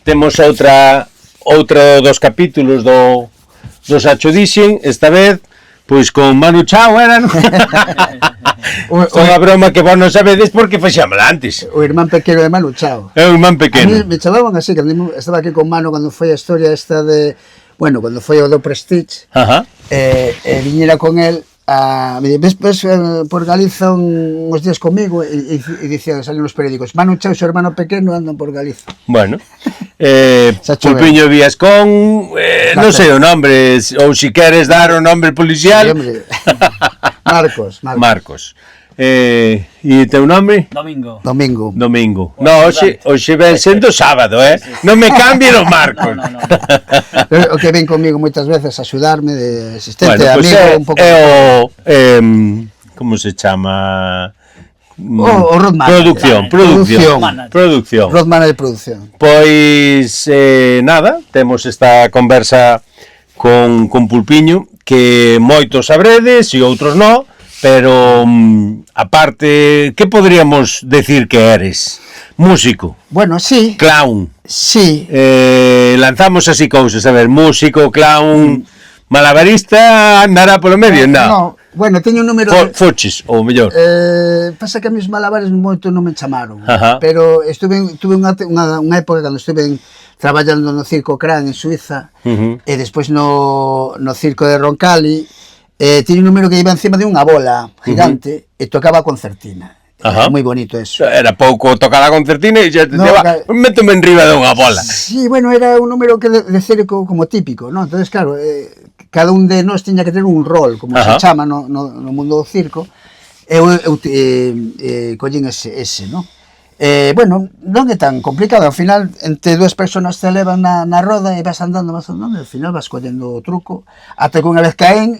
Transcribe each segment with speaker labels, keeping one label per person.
Speaker 1: temos outro dos capítulos do Sacho Dixen, esta vez pois con Manu Chao, era, non? Son a broma que vos non sabedes porque fixámosla antes.
Speaker 2: O irmán pequeno de Manu Chao.
Speaker 1: É o irmán pequeno.
Speaker 2: A mí me chamaban así, que estaba aquí con Manu cando foi a historia esta de... Bueno, cando foi o do Prestige, viñera con el despois por Galiza uns días comigo e dicía, salen os periódicos, Manu Chao e o hermano pequeno andan por Galiza.
Speaker 1: Bueno, Pulpiño Viascón, non sei o nombre, ou se queres dar o nombre policial.
Speaker 2: Sí, Marcos.
Speaker 1: E teu nome?
Speaker 3: Domingo.
Speaker 1: No, hoxe ven sendo sábado, non me cambien os Marcos.
Speaker 2: No. O que ven comigo moitas veces a axudarme de asistente,
Speaker 1: bueno,
Speaker 2: amigo, un pouco.
Speaker 1: Como se chama?
Speaker 2: O Road Manager.
Speaker 1: Producción.
Speaker 2: Road Manager de producción.
Speaker 1: Pois, nada, temos esta conversa con Pulpiño, que moitos sabredes e outros non, pero aparte, que podríamos decir que eres? Músico.
Speaker 2: Bueno, sí.
Speaker 1: Clown.
Speaker 2: Sí.
Speaker 1: Lanzamos así cousas, a ver, músico, clown, malabarista, andará polo medio?
Speaker 2: No. Bueno, teño un número...
Speaker 1: Foches, ou mellor.
Speaker 2: Pasa que a mis malabares moito non me chamaron, pero tuve unha época cando estuve traballando no Circo Cran en Suiza, e despois no Circo de Roncalli, tiña un número que iba encima de unha bola gigante e tocaba a concertina. Era moi bonito eso.
Speaker 1: Era pouco tocar a concertina e xa te métome enriba de unha bola.
Speaker 2: Sí, bueno, era un número que de circo como típico, ¿no? Entonces, claro, cada un de nós tiña que ter un rol, como se chama no mundo do circo, e eu collín ese, ¿no? Bueno, non é tan complicado, ao final entre dúas persoas te elevan na roda e vas andando, e ao final vas collendo o truco, ata que unha vez caen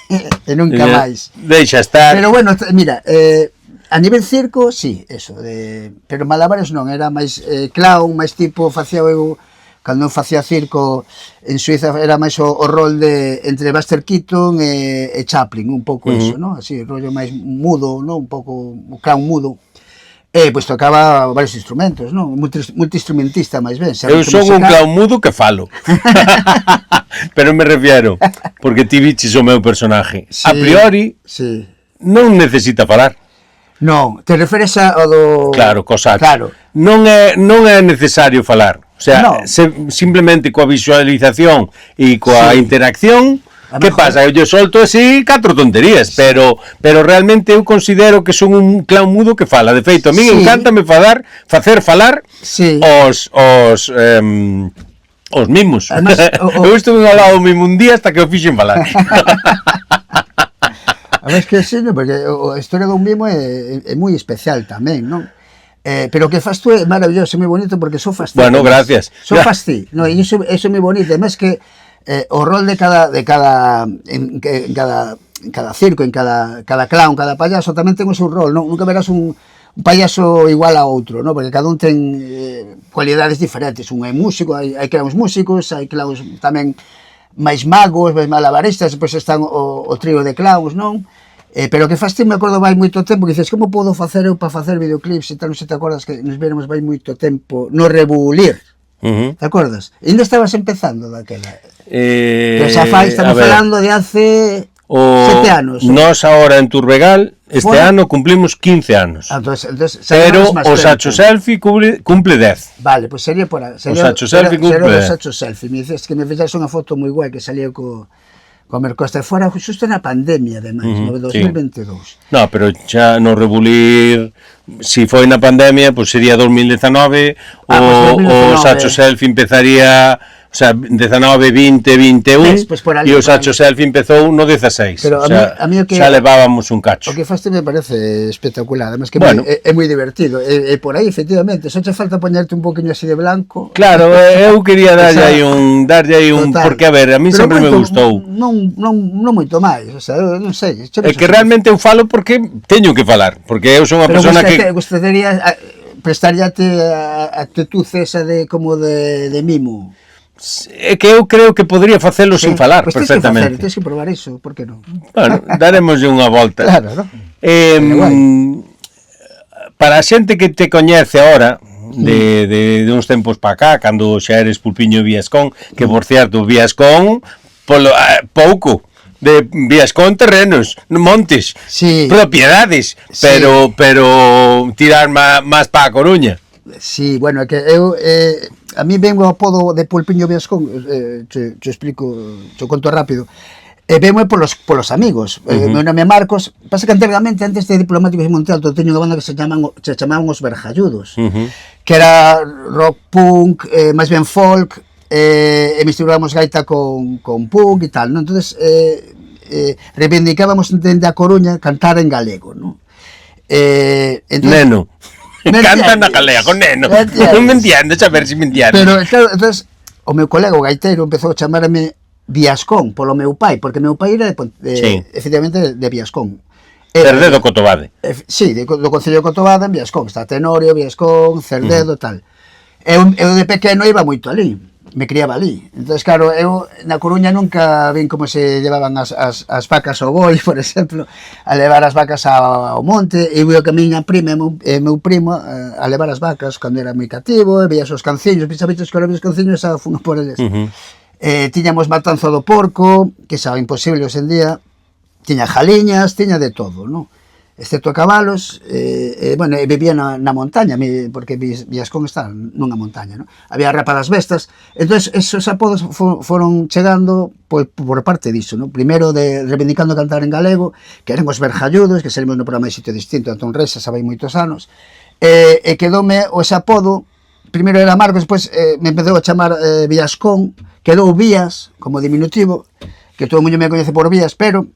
Speaker 2: e nunca máis.
Speaker 1: Deixa estar.
Speaker 2: Pero bueno, mira, a nivel circo, sí, eso, pero malabares non, era máis clown, máis tipo, facía eu, cando facía circo en Suiza, era máis o rol de entre Buster Keaton e Chaplin, un pouco eso, ¿no? Así, rollo máis mudo, ¿no? Un pouco o clown mudo. Pois tocaba varios instrumentos, non? Multiinstrumentista, máis ben.
Speaker 1: Eu son un clown mudo que falo. Pero me refiero, porque ti biches o meu personaje. A priori, non necesita falar.
Speaker 2: Non, te referes ao do...
Speaker 1: Claro, cosacho.
Speaker 2: Claro.
Speaker 1: Non é necesario falar. O sea, simplemente coa visualización e coa interacción... Que pasa? Eu lle solto así 4 tonterías, pero realmente eu considero que son un clown mudo que fala. De feito, a mí encántame facer falar os mimos. Además, eu estuve ao lado do mimo un día hasta que o fixen falar.
Speaker 2: A ver, que sí, porque a historia dun mimo é moi especial tamén, non? Pero o que faz tú é maravilloso, é moi bonito porque só faz ti.
Speaker 1: Bueno, gracias.
Speaker 2: Só faz ti, no, e iso é moi bonito, además que o rol de cada circo, en cada clown, cada payaso tamén ten o seu rol, non? Nunca verás un payaso igual a outro, non? Porque cada un ten cualidades diferentes. Un é músico, hai clowns músicos, hai clowns tamén máis magos, máis malabaristas, depois están o trío de clowns, non? Pero que faz ti, me acordo vai moito tempo, que dices, como podo facer eu para facer videoclips e tal, non sei te acordas que nos veremos vai moito tempo no Rebulir. ¿Te acordas? E ainda estabas empezando daquela. Pero xa estamos falando de hace 7 anos.
Speaker 1: Nós agora en Turbegal, este ano cumplimos 15 anos.
Speaker 2: Entonces,
Speaker 1: pero o Sacho Selfie cumple 10.
Speaker 2: Vale, pois sería por aí.
Speaker 1: O Sacho Selfie cumple 10.
Speaker 2: O Sacho Selfie. Me dices que me fixas unha foto moi guai que salía co Mercosta fora xusto na pandemia, ademais, no 2022.
Speaker 1: No, pero xa no Rebulir, si foi na pandemia, pois sería 2019, o Sacho Selfie empezaría, o sea, 19, 20, 21, e o Sacho Selfie empezou no 16.
Speaker 2: Pero a mí
Speaker 1: xa levábamos un cacho.
Speaker 2: O que faste me parece espectacular, además que é moi divertido, e por aí, efectivamente, só che falta poñerte un poquinho así de blanco.
Speaker 1: Claro, eu quería darlle aí un, porque a ver, a mí sempre me gustou.
Speaker 2: Non moito máis, o sea, eu non sei.
Speaker 1: É que realmente eu falo porque teño que falar, porque eu son unha persona que...
Speaker 2: Pero gustaría prestaríate a actitud esa de como de mimo.
Speaker 1: É que eu creo que podría facelo sin falar perfectamente.
Speaker 2: Tens que probar iso, por que non?
Speaker 1: Bueno, daremoslle unha volta.
Speaker 2: Claro, non?
Speaker 1: Para a xente que te coñece agora, de uns tempos para cá, cando xa eres Pulpiño Viascón, que por certo, Viascón, pouco, de Viascón terrenos, montes,
Speaker 2: sí,
Speaker 1: propiedades, pero tirar máis para a Coruña.
Speaker 2: Sí, bueno, é que eu a mí vengo o apodo de Pulpiño Viascón, te explico, te conto rápido. Vengo polos amigos. Meu nome é Marcos. Pasa que anteriormente, antes de Diplomáticos de Monte Alto, teño unha banda que se chamaban Os Vergalludos, que era rock punk, máis ben folk, e misturábamos gaita con punk e tal, non? Entonces reivindicábamos dende a Coruña cantar en galego, non?
Speaker 1: Entonces, neno. Canta na galego, neno. Non me entiendes, a ver se me entiendes.
Speaker 2: Pero, claro, entonces, o meu colega, o gaiteiro, empezou a chamarme Viascón, polo meu pai, porque meu pai era, efectivamente, de Viascón.
Speaker 1: Cerdedo, Cotobade.
Speaker 2: Sí, do Concello de Cotobade, en Viascón. Está Tenorio, Viascón, Cerdedo, tal. Eu de pequeno iba moito ali, me criaba ali. Entonces, claro, eu na Coruña nunca vin como se llevaban as vacas ao boi, por exemplo, a levar as vacas ao monte, e veo que a miña prima e meu primo a levar as vacas cando era moi cativo, e veías os canciños, pensabitos que eran os canciños, a fun por eles. Tiñamos matanza do porco, que xa é imposible hoxe en día, tiña jaliñas, tiña de todo, non? Excepto cabalos, bueno, vivía na montaña, porque Viascón está nunha montaña, non? Había rapa das bestas, entonces esos apodos foron chegando por parte disso, non? Primeiro reivindicando cantar en galego, que eran Os Vergalludos, que salimos no programa de Sitio Distinto, Antón Resa, xa vai moitos anos, e quedoume ese apodo. Primeiro era Marcos, despois me empezou a chamar Viascón, quedou Vías, como diminutivo, que todo o mundo me coñece por Vías, pero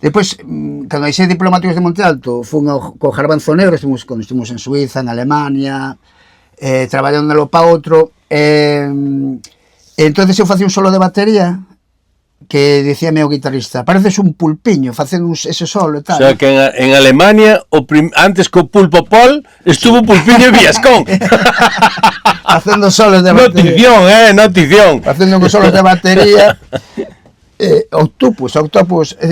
Speaker 2: depois, cando deixei Diplomáticos de Monte Alto, fun co Garbanzo Negro, cando estivemos en Suiza, en Alemania, traballándolo para outro, entonces eu facía un solo de batería, que dicía meu guitarrista, pareces un pulpiño facendo ese solo e tal.
Speaker 1: O sea, que en Alemania, antes co Pulpo Pol, estuvo Pulpiño Viascón.
Speaker 2: Facendo solos de batería.
Speaker 1: Notición.
Speaker 2: Facendo solos de batería. Octopus,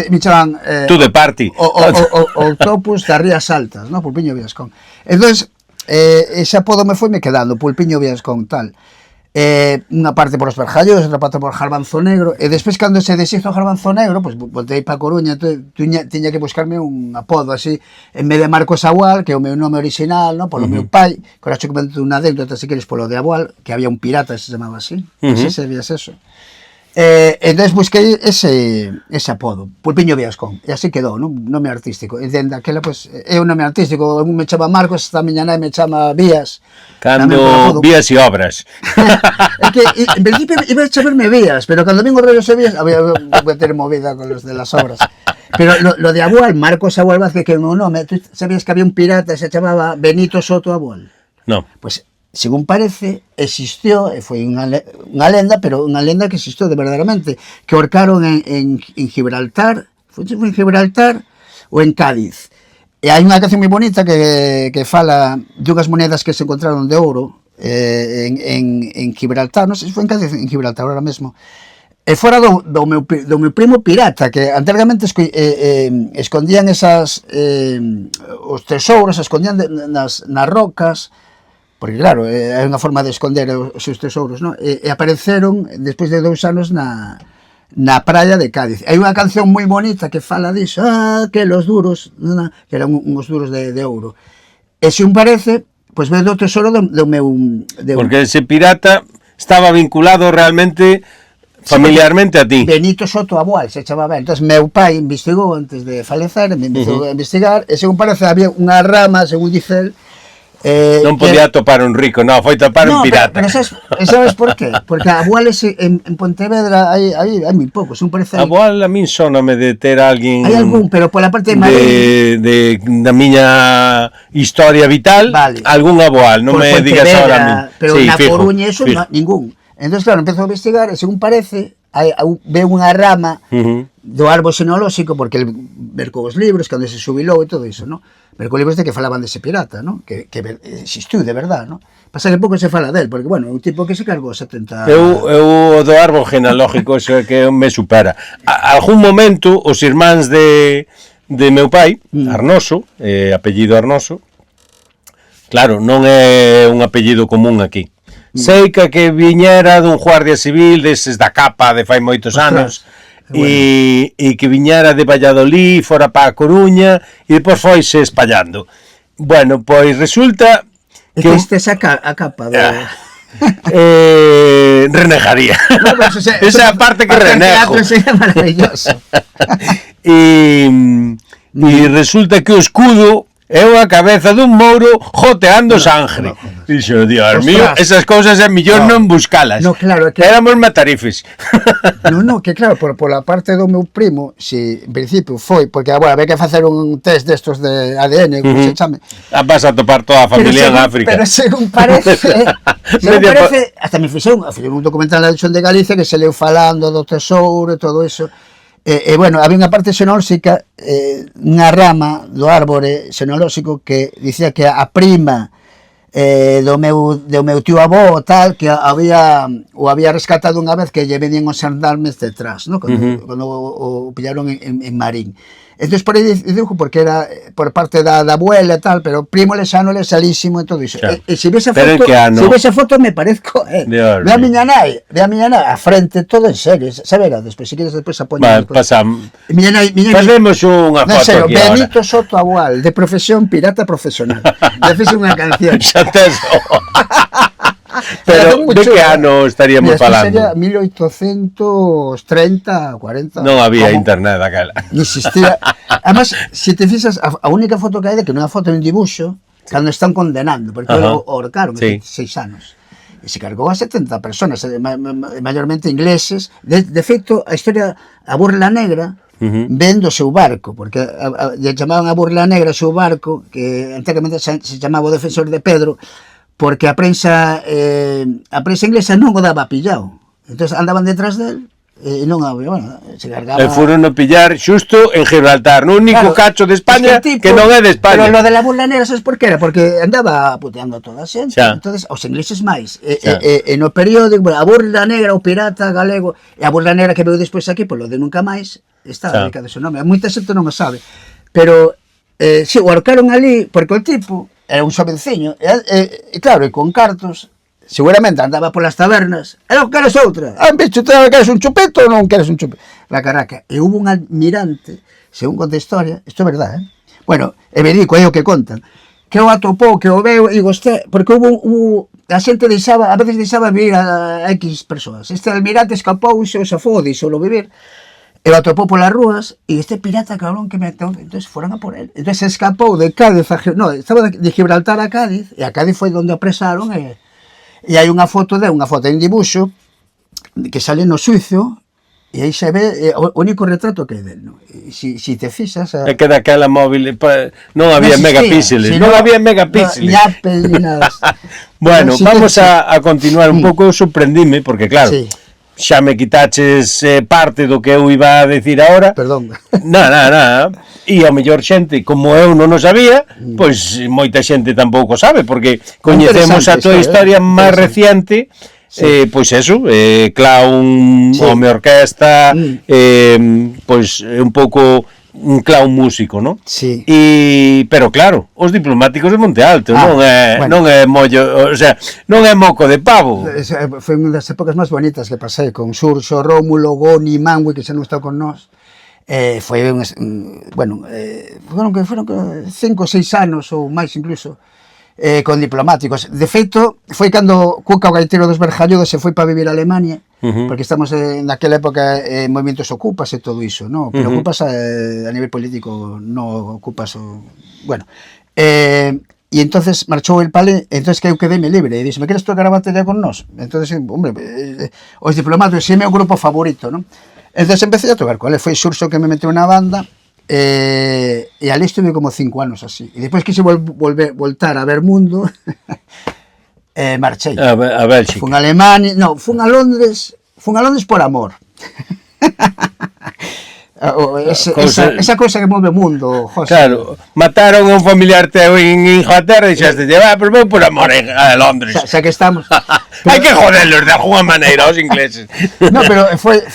Speaker 2: me chaman...
Speaker 1: Tú de party.
Speaker 2: Octopus das Rías Altas, ¿no? Pulpiño Viascón. Entonces, ese apodo me foi me quedando, Pulpiño Viascón, tal. Unha parte por Os Vergalludos, outra parte por Garbanzo Negro, e despois cando se deshizo o Garbanzo Negro, pues voltei para Coruña, tiña que buscarme un apodo así, en vez de Marcos Agual, que é o meu nome original, no? Polo meu pai, que ahora che comento unha anécdota, se queres, polo de Agual, que había un pirata que se chamaba así, así sabías eso. Entonces busquei ese apodo, Pulpiño Viascón, e así quedou, non? Nome artístico. E dende aquela, pues, é un nome artístico, un me chama Marcos, esta miña nai me chama Vías.
Speaker 1: Cando Vías e Obras.
Speaker 2: É que, en principio, iba a chamarme Vías, pero cando vengo rollos de Vías, voy a ter movida con los de las obras. Pero lo de Abual, Marcos Abual Vázquez, que é un nome, tú sabías que había un pirata que se chamaba Benito Soto Abual?
Speaker 1: No.
Speaker 2: Pues, según parece, existió, foi unha lenda, pero unha lenda que existió de verdaderamente, que horcaron en Gibraltar, foi en Gibraltar ou en Cádiz. E hai unha canción moi bonita que fala dunhas monedas que se encontraron de ouro en Gibraltar, non sei se foi en Cádiz, en Gibraltar ahora mesmo. E fora do meu primo pirata, que anteriormente escondían esas os tesouros, escondían nas rocas, porque claro, é unha forma de esconder os seus tesouros, non? E apareceron despois de 2 anos na praia de Cádiz. Hai unha canción moi bonita que fala disso, que los duros, que eran uns duros de ouro. E se un parece, pois ve do tesoro do meu...
Speaker 1: Porque ese pirata estaba vinculado realmente familiarmente a ti.
Speaker 2: Benito Soto Abual se chamaba. Entonces meu pai investigou antes de falecer, me empezou a investigar, e según parece había unha rama, según dice él,
Speaker 1: non podía topar un rico, non, foi topar un pirata.
Speaker 2: Pero sabes por qué? Porque a Abual en Pontevedra hai moi pouco, según parece.
Speaker 1: A Abual a min sóname de ter alguén.
Speaker 2: Hai algún, pero pola parte de Madrid.
Speaker 1: Da miña historia vital, vale. Algún Abual, non me digas ahora a min.
Speaker 2: Pero sí, na Coruña eso ningún. Entonces, claro, empezou a investigar e según parece ve unha rama do árbol xenealóxico, porque el mercou os libros cando se xubilou e todo iso, non? Mercou libros de que falaban dese pirata, non? Que existiu de verdad, non? Pasa que pouco se fala del, porque, bueno, un tipo que se cargou 70...
Speaker 1: Eu do árbol genealógico, eso é que me supera. Algún momento, os irmáns de meu pai, Arnoso, apellido Arnoso, Claro, non é un apellido común aquí. Sei que viñera dun guardia civil deses da capa de fai moitos anos e que viñera de Valladolid, fora para a Coruña e depois foise espallando. Bueno, pois resulta
Speaker 2: que estes a capa de...
Speaker 1: renegaría. No, pues, esa é a parte que renego.
Speaker 2: Sería maravilloso.
Speaker 1: E resulta que o escudo é unha cabeza dun mouro joteando sangre. Dixo, Dios mío, esas cousas é millón non buscalas.
Speaker 2: No, claro, que
Speaker 1: éramos matarifes.
Speaker 2: No, que claro, por la parte do meu primo, si en principio foi, porque agora había que facer un test destos de ADN, como se chame.
Speaker 1: Vas a topar toda a familia en África.
Speaker 2: Pero según parece, hasta me fixeron un documental da edición de Galicia que se leu falando do tesouro e todo eso. Bueno, había unha parte xenolóxica, unha rama do árbore xenolóxico que dicía que a prima do meu tío avó tal, que había rescatado unha vez que lle venían os xandarmes detrás, ¿no? Cando o pillaron en Marín. Entonces por aí digo, porque era por parte da abuela e tal, pero primo lexano lesalísimo e todo iso.
Speaker 1: Claro.
Speaker 2: E se vese a foto me parezco, ve a miña nai, a frente todo en serio, sabera, despois se queres despois apoñar.
Speaker 1: Pasamos.
Speaker 2: Facemos
Speaker 1: unha foto aquí ahora.
Speaker 2: Benito Soto Agual, de profesión pirata profesional. Le fixe unha canción.
Speaker 1: Xa tes. Pero de que ano estaríamos falando?
Speaker 2: Sería 1830, 40.
Speaker 1: Non había internet daquela.
Speaker 2: Non existía. Además, se te fixas, a única foto que hai de que non é foto de un dibuixo, cando están condenando, porque o ahorcaron 6 anos. E se cargou a 70 personas, maiormente ingleses. De feito, a historia, a Burla Negra, ven do seu barco, porque lle chamaban a Burla Negra o seu barco, que anteriormente se chamaba o Defensor de Pedro, porque a prensa inglesa non o daba pillado. Entón andaban detrás del e non había, bueno, se cargaba...
Speaker 1: E foron a pillar xusto en Gibraltar, no único cacho de España que non é de España.
Speaker 2: Pero lo de la Burla Negra, sabes por que era? Porque andaba puteando a toda a xente. Entonces, os ingleses máis. E no periódico, a Burla Negra, o pirata galego, e a Burla Negra que veu despois aquí, polo de nunca máis, está dedicado a ese nome. Moita xente non o sabe. Pero, si, o ahorcaron ali, porque o tipo... era un xovenciño, e claro, e con cartos, seguramente andaba polas tabernas, e non queres outra, bicho, queres un chupito ou non queres un chupito? La caraca, e hubo un almirante, según conta a historia, isto é verdade, bueno, é verídico, é o que contan, que o atopou, que o veu, e gosté, porque a xente deixaba, a veces deixaba vivir a X persoas, este almirante escapou, se safou, deixoulo vivir, e o atopou polas rúas, e este pirata cabrón que meteu, entón foran a por él. Entón se escapou de Cádiz, estaba de Gibraltar a Cádiz, e a Cádiz foi onde o apresaron, e hai unha foto en dibuixo, que sale no suizo, e aí se ve o único retrato que é del, no? E si te fixas...
Speaker 1: É que daquela móvil, non había megapíxeles, non había megapíxeles.
Speaker 2: Ni nada.
Speaker 1: Bueno, vamos a continuar un pouco, sorprendime, porque claro... xa me quitaches parte do que eu iba a decir agora.
Speaker 2: Perdón.
Speaker 1: Nada. E ao mellor xente, como eu non o sabía, pois moita xente tampouco sabe, porque coñecemos a tua historia máis reciente, pois eso, clown, home orquesta, pois un pouco un clown músico, non?
Speaker 2: Sí.
Speaker 1: Pero claro, os diplomáticos de Monte Alto non é mollo, o sea, non é moco de pavo.
Speaker 2: Foi unha das épocas máis bonitas que pasei con Xurxo, Rómulo, Goni, Mangui, que xa non está con nós. Foi foron 5 ou 6 anos ou máis incluso con diplomáticos. De feito, foi cando Cuca, o gaitero dos Berjalludos, se foi para vivir a Alemania, porque estamos naquela época en movimentos ocupas e todo iso, no? Pero ocupas a nivel político, non ocupas bueno, e entonces marchou el pale, entonces que eu quedeme libre, e dixo, me queres tocar a batería con nós? Entonces, hombre, os diplomáticos, é meu grupo favorito, non? Entonces empecé a tocar con ele, foi Xurxo que me meteu na banda, e ali estuve como 5 anos así, e despois quise voltar a ver mundo, marchei
Speaker 1: a Bélxica,
Speaker 2: fun a Alemania, fun a Londres por amor. Esa cosa que move o mundo, José.
Speaker 1: Claro, mataron a un familiar teu en Inglaterra e dixeste, pero vou por amor a Londres.
Speaker 2: Xa que estamos.
Speaker 1: Hai que joderlos de alguma maneira aos ingleses.
Speaker 2: No, pero foi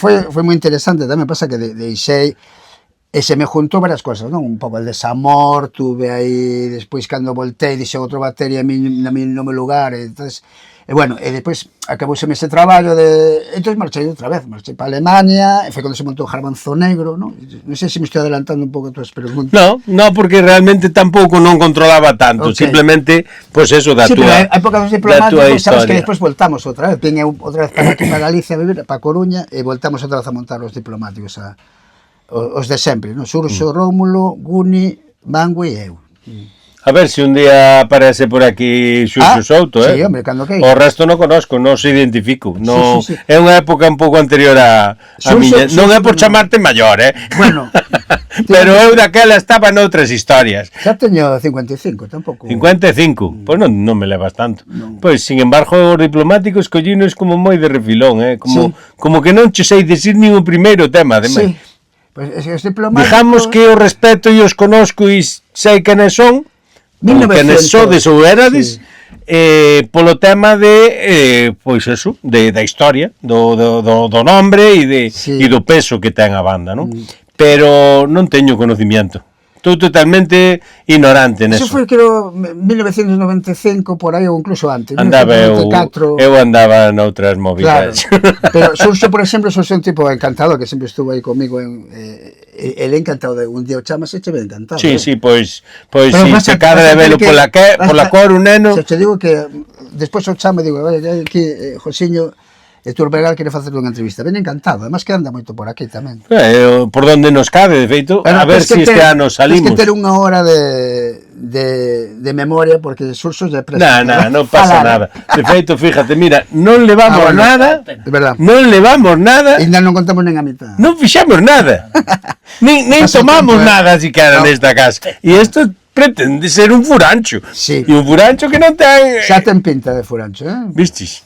Speaker 2: moi interesante, tamén pasa que deixei E se me juntou varias cosas, non? Un pouco el desamor, tuve aí, despois cando voltei, dixen outro batería no meu lugar, e entonces, e bueno, e despois acabouseme ese traballo entón marchei outra vez, marchei para Alemania, e foi cando se montou Garbanzo Negro, non? Non sei se me estou adelantando un pouco a tuas preguntas.
Speaker 1: No, porque realmente tampouco non controlaba tanto, simplemente, pois eso da túa
Speaker 2: historia. Sí, pero hai pocas diplomáticos, sabes que despois voltamos outra vez, vine outra vez para aquí, para Galicia, a vivir, para Coruña, e voltamos outra vez a montar os diplomáticos, os de sempre, no? Xurxo, Rómulo, Guni, Mangui e eu.
Speaker 1: A ver se un día aparece por aquí Xurxo Souto,
Speaker 2: Sí, hombre, cando que.
Speaker 1: O resto non conozco, non se identifico. No,
Speaker 2: sí.
Speaker 1: É unha época un pouco anterior a miña. Non é por chamarte maior,
Speaker 2: Bueno.
Speaker 1: Pero eu daquela estaba noutras historias.
Speaker 2: Xa teño 55, tampouco.
Speaker 1: 55? Pois non me levas tanto. Pois, sin embargo, os diplomáticos collinos como moi de refilón, como que non che sei decir nin o primeiro tema, ademais.
Speaker 2: Sí. Pues os diplomáticos...
Speaker 1: Digamos que o respeto e os conozco e sei quenes son, quenes sodes ou erades, polo tema de, pois eso, da historia, do nombre e do peso que ten a banda, non? Pero non teño conocimiento. Estou totalmente ignorante neso.
Speaker 2: Eso foi, creo, 1995, por aí, ou incluso antes.
Speaker 1: Andaba eu andaba noutras movidas.
Speaker 2: Claro. Pero Xurxo, por exemplo, é un tipo encantado, que sempre estuvo aí comigo. Ele é encantado de un día o chamas e che ve encantado.
Speaker 1: Sí, pois se cadra de velo pola cor un neno.
Speaker 2: Se te digo que despois o chama, digo, aquí, Josiño, e Turbegal quere facer unha entrevista. Ben encantado, además que anda moito por aquí tamén.
Speaker 1: Por donde nos cabe, de feito, a ver se este ano salimos.
Speaker 2: Tens que ter unha hora de memoria, porque Xurxo é presa.
Speaker 1: Non pasa nada. De feito, fíjate, mira, non levamos nada, non levamos nada.
Speaker 2: E non contamos nen a mitad.
Speaker 1: Non fixamos nada. Nin tomamos nada, siquiera, nesta casa. E isto pretende ser un furancho. E un furancho que non ten...
Speaker 2: Xa ten pinta de furancho,
Speaker 1: Vistis?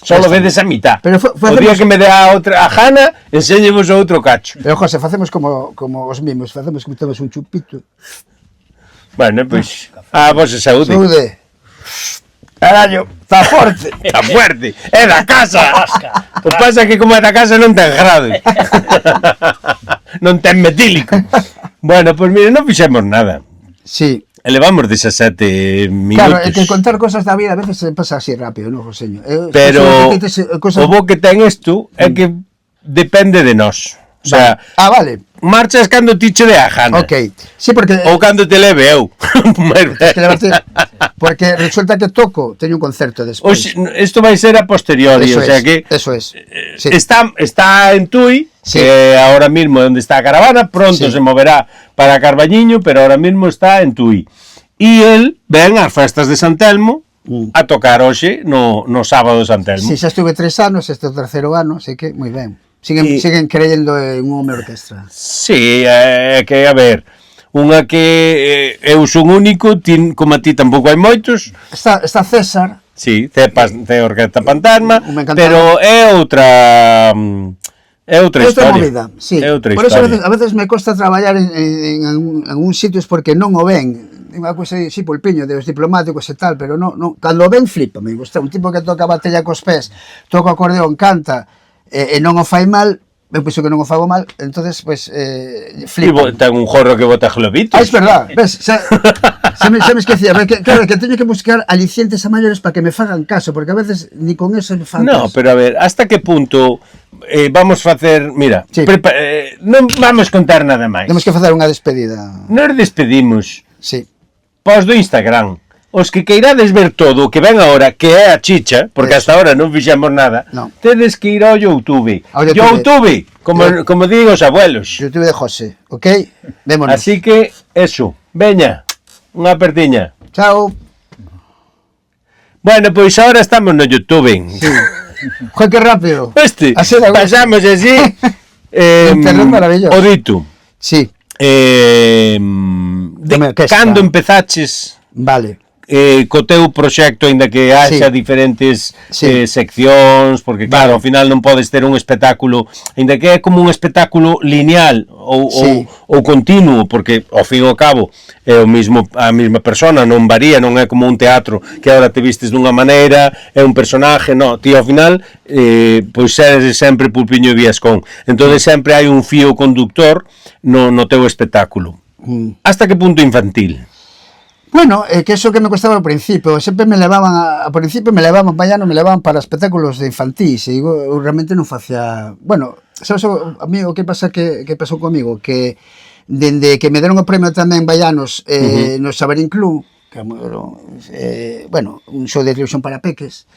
Speaker 1: Solo vedes a mitad.
Speaker 2: Pero
Speaker 1: o día que me dé a Jana, enséñemos outro cacho.
Speaker 2: Pero, José, facemos como os mimos, facemos como temos un chupito.
Speaker 1: Bueno, pois, a vos saúde.
Speaker 2: Saúde. Carallo, está forte.
Speaker 1: Está fuerte, é da casa. O que pasa é que como é da casa non ten grado. Non ten metílico. Bueno, pois mire, non fixemos nada.
Speaker 2: Sí.
Speaker 1: Elevamos 17 minutos.
Speaker 2: Claro, é que contar cosas da vida a veces se pasa así rápido, non, Joseño?
Speaker 1: Pero o bo que ten isto é que depende de nós. O sea,
Speaker 2: vale.
Speaker 1: Marchas cando ti che de a Jana.
Speaker 2: Ok. Sí, porque...
Speaker 1: Ou cando te leve eu.
Speaker 2: Porque resulta que toco, teño un concerto despois.
Speaker 1: Isto vai ser a posteriori, o sea que...
Speaker 2: Eso es.
Speaker 1: Sí. Está en Tui, que ahora mismo é onde está a caravana, pronto se moverá para Carballiño, pero ahora mismo está en Tui. E el ven ás festas de San Telmo a tocar hoxe no sábado de San Telmo.
Speaker 2: Sí, xa estuve 3 anos, este é o 3º ano, así que moi ben. Siguen creyendo en unha orquestra. Sí,
Speaker 1: que a ver, unha que eu son único, como a ti tampouco hai moitos.
Speaker 2: Está César.
Speaker 1: Sí, te Orquesta Fantasma, pero é outra historia.
Speaker 2: Movida, sí. Por eso a veces me costa traballar en algún sitios porque non o ven. Unha cousa así, polpiño, de os diplomáticos e tal, pero non, cando o ven flipa, me gusta. Un tipo que toca a batería cos pés, toca o acordeón, canta, e non o fai mal, eu penso que non o fago mal, entonces, pues, flipa.
Speaker 1: E ten un jorro que bota globitos.
Speaker 2: Es verdad, ves, xa me esquecía, claro, que teño que buscar alicientes a maiores para que me fagan caso, porque a veces ni con eso me fan caso.
Speaker 1: No, pero a ver, hasta que punto vamos facer, mira, non vamos contar nada máis.
Speaker 2: Temos que facer unha despedida.
Speaker 1: Nos despedimos.
Speaker 2: Sí.
Speaker 1: Pois do Instagram. Os que queirades ver todo o que ven agora, que é a chicha, porque hasta ahora non fixemos nada, tedes que ir ao YouTube. YouTube, como digo os abuelos.
Speaker 2: YouTube de José, ok? Vémonos.
Speaker 1: Así que, eso, veña, unha apertiña.
Speaker 2: Chao.
Speaker 1: Bueno, pois agora estamos no YouTube.
Speaker 2: Sí. Joder, que rápido.
Speaker 1: Pasamos así.
Speaker 2: Internet maravilloso.
Speaker 1: O dito.
Speaker 2: Sí.
Speaker 1: Cando empezaches...
Speaker 2: Vale.
Speaker 1: co teu proxecto, aínda que haxa diferentes seccións, porque claro, ao final non podes ter un espectáculo, aínda que é como un espectáculo lineal ou continuo, porque ao fin e ao cabo é o mismo, a mesma persona, non varía, non é como un teatro que agora te vistes dunha maneira, é un personaje, no, ti ao final pois eres sempre Pulpiño e Viascón, entonces sempre hai un fío conductor no teu espectáculo. Hasta que punto infantil?
Speaker 2: Bueno, que eso que me costaba ao principio, sempre me levaban ao principio me levaban para espectáculos de infantís, e eu realmente non facía, bueno, sabes, a mí o que pasa que pasou comigo, que dende que me deron o premio tamén Baianos no Xabarín Club, que bueno, un show de televisión para peques,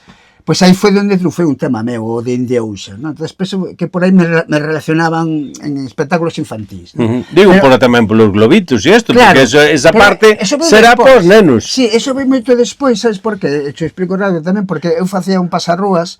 Speaker 2: pois aí foi onde trufei un tema meu, o de Indiauxa, non? Entón, penso que por aí me relacionaban en espectáculos infantís, non?
Speaker 1: Digo, pero tamén polos globitos e isto, claro, porque esa parte será pos nenos.
Speaker 2: Sí, eso foi moito despois, sabes por que? Te explico rápido tamén, porque eu facía un pasarrúas,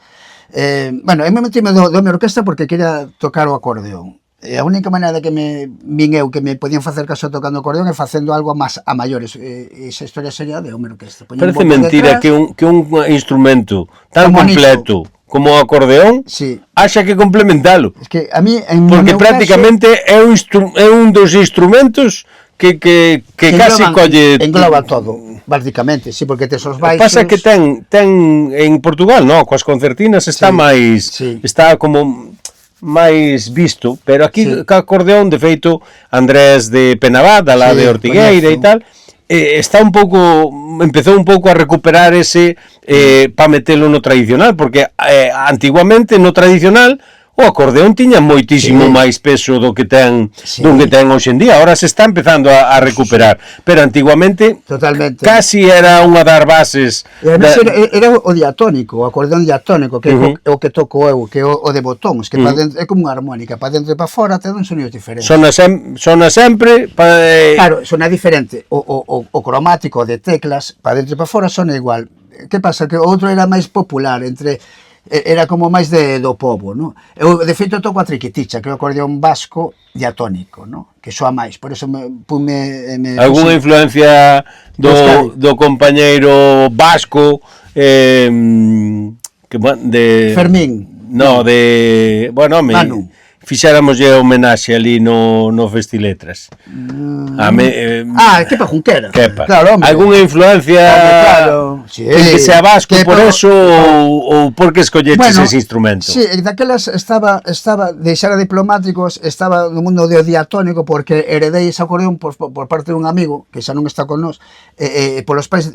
Speaker 2: bueno, eu me metime do mi orquesta porque quería tocar o acordeón. E a única maneira que me vin eu que me podían facer caso tocando acordeón é facendo algo máis a maiores. Esa historia sería de Homer Orquesta.
Speaker 1: Parece mentira que un instrumento tan completo como o acordeón haxa que complementalo.
Speaker 2: Es que a mí,
Speaker 1: porque prácticamente é un dos instrumentos que casi colle...
Speaker 2: Engloba todo, básicamente, sí, porque tes os baixos...
Speaker 1: Pasa que ten en Portugal, no, coas concertinas está máis... Está como... máis visto, pero aquí co acordeón, de feito, Andrés de Penabada, lá de Ortigueira e tal, está un pouco, empezou un pouco a recuperar ese para metelo no tradicional, porque antiguamente no tradicional o acordeón tiña moitísimo máis peso do que ten hoxe en día. Ahora se está empezando a recuperar, pero antiguamente casi era unha das bases.
Speaker 2: E además era o diatónico, o acordeón diatónico, que é o que toco eu, que é o de botóns, que é como unha armónica, para dentro e para fora ten uns sonidos diferentes.
Speaker 1: Sona sempre...
Speaker 2: Claro, sona diferente. O cromático de teclas, para dentro e para fora, sona igual. Que pasa? Que o outro era máis popular, era como máis do pobo, non? Eu, de feito, toco a triquiticha, que é o acordeón vasco diatónico, non? Que soa máis, por eso
Speaker 1: Alguna influencia do compañeiro vasco de
Speaker 2: Fermín?
Speaker 1: No, de... Bueno,
Speaker 2: Manu.
Speaker 1: Fixéramoslle homenaxe ali no Festiletras.
Speaker 2: Kepa Junquera.
Speaker 1: Claro, algunha influencia que sea vasco por eso ou porque escolleches ese instrumento?
Speaker 2: Sí, daquelas estaba deixara diplomáticos, estaba no mundo do diatónico porque heredei ese acordeón por parte dun amigo que xa non está con nós, polos pais...